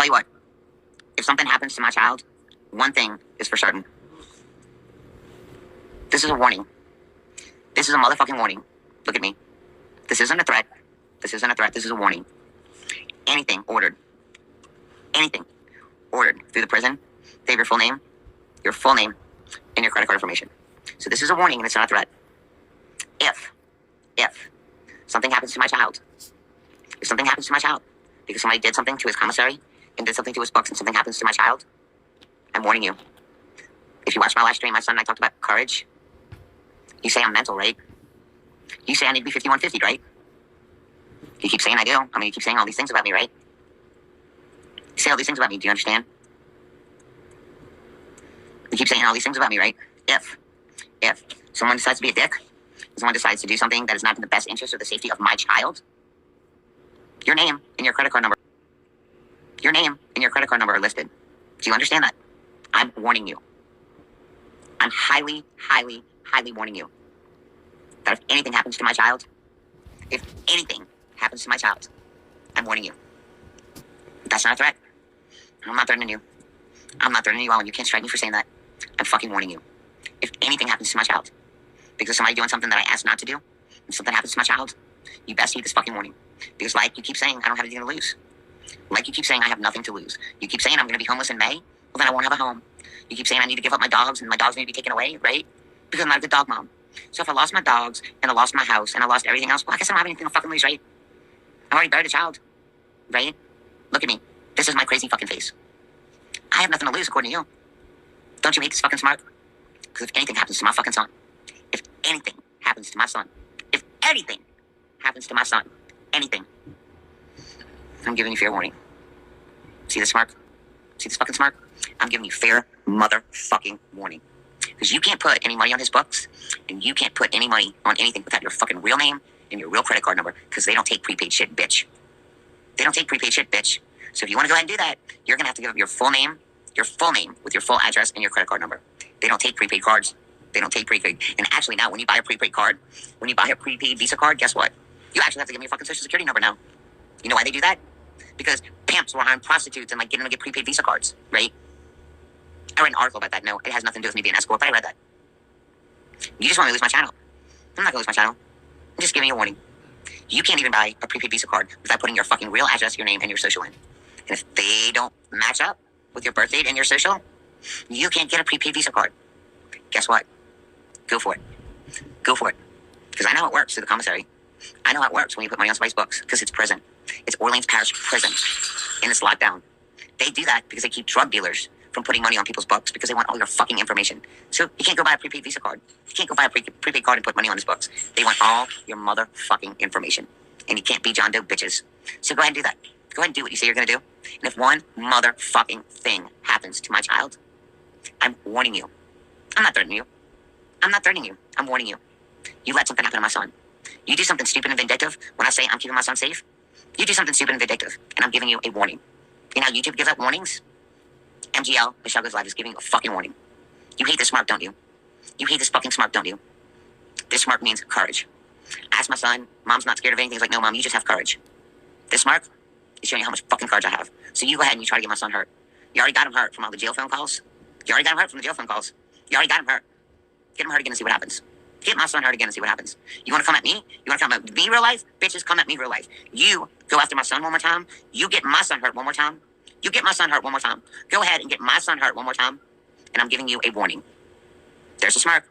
tell you what, if something happens to my child, one thing is for certain. This is a warning. This is a motherfucking warning. Look at me. This isn't a threat. This isn't a threat. This is a warning. Anything ordered through the prison, they have your full name, and your credit card information. So this is a warning and it's not a threat. If something happens to my child, because somebody did something to his commissary and did something to his books and something happens to my child, I'm warning you. If you watch my last stream, my son and I talked about courage. You say I'm mental, right? You say I need to be 5150, right? You keep saying I do. I mean, you keep saying all these things about me, right? You say all these things about me. Do you understand? You keep saying all these things about me, right? If someone decides to be a dick, someone decides to do something that is not in the best interest or the safety of my child, your name and your credit card number are listed. Do you understand that? I'm warning you. I'm highly warning you that if anything happens to my child, I'm warning you. That's not a threat. I'm not threatening you. Alan. You can't strike me for saying that. I'm fucking warning you. If anything happens to my child, because of somebody doing something that I asked not to do, if something happens to my child, you best heed this fucking warning. Because like you keep saying, I don't have anything to lose. Like you keep saying, I have nothing to lose. You keep saying I'm going to be homeless in May. Well, then I won't have a home. You keep saying I need to give up my dogs and my dogs need to be taken away, right? Because I'm not a good dog mom. So if I lost my dogs and I lost my house and I lost everything else, well, I guess I don't have anything to fucking lose, right? I've already buried a child, right? Look at me. This is my crazy fucking face. I have nothing to lose according to you. Don't you hate this fucking smart? Because if anything happens to my fucking son, anything, I'm giving you fair warning. See this mark? See this fucking smart? I'm giving you fair motherfucking warning. Because you can't put any money on his books, and you can't put any money on anything without your fucking real name and your real credit card number, because they don't take prepaid shit, bitch. They don't take prepaid shit, bitch. So if you want to go ahead and do that, you're going to have to give up your full name with your full address and your credit card number. They don't take prepaid cards. They don't take prepaid. And actually now, when you buy a prepaid card, when you buy a prepaid Visa card, guess what? You actually have to give me your fucking social security number now. You know why they do that? Because pimps were hiring prostitutes and like getting them to get prepaid Visa cards, right? I read an article about that. No, it has nothing to do with me being an escort, but I read that. You just want me to lose my channel. I'm not going to lose my channel. I'm just giving you a warning. You can't even buy a prepaid Visa card without putting your fucking real address, your name, and your social in. And if they don't match up with your birth date and your social, you can't get a prepaid Visa card. Guess what? Go for it. Go for it. Because I know how it works through the commissary. I know how it works when you put money on somebody's books, because it's prison. It's Orleans Parish Prison, and it's locked down. They do that because they keep drug dealers from putting money on people's books because they want all your fucking information. So you can't go buy a prepaid Visa card. You can't go buy a prepaid card and put money on his books. They want all your motherfucking information. And you can't be John Doe bitches. So go ahead and do that. Go ahead and do what you say you're going to do. And if one motherfucking thing happens to my child, I'm warning you. I'm not threatening you. I'm warning you. You let something happen to my son. You do something stupid and vindictive when I say I'm keeping my son safe. You do something stupid and vindictive, and I'm giving you a warning. You know how YouTube gives out warnings? MGL, Michelle Goes Live, is giving you a fucking warning. You hate this smart, don't you? You hate this fucking smart, don't you? This smart means courage. Ask my son, Mom's not scared of anything. He's like, no, Mom, you just have courage. This smart is showing you how much fucking courage I have. So you go ahead and you try to get my son hurt. You already got him hurt from all the jail phone calls. You already got him hurt from the jail phone calls. You already got him hurt. Get him hurt again and see what happens. Get my son hurt again and see what happens. You want to come at me? You want to come at me real life? Bitches, come at me real life. You go after my son one more time. You get my son hurt one more time. You get my son hurt one more time. Go ahead and get my son hurt one more time. And I'm giving you a warning. There's a smirk.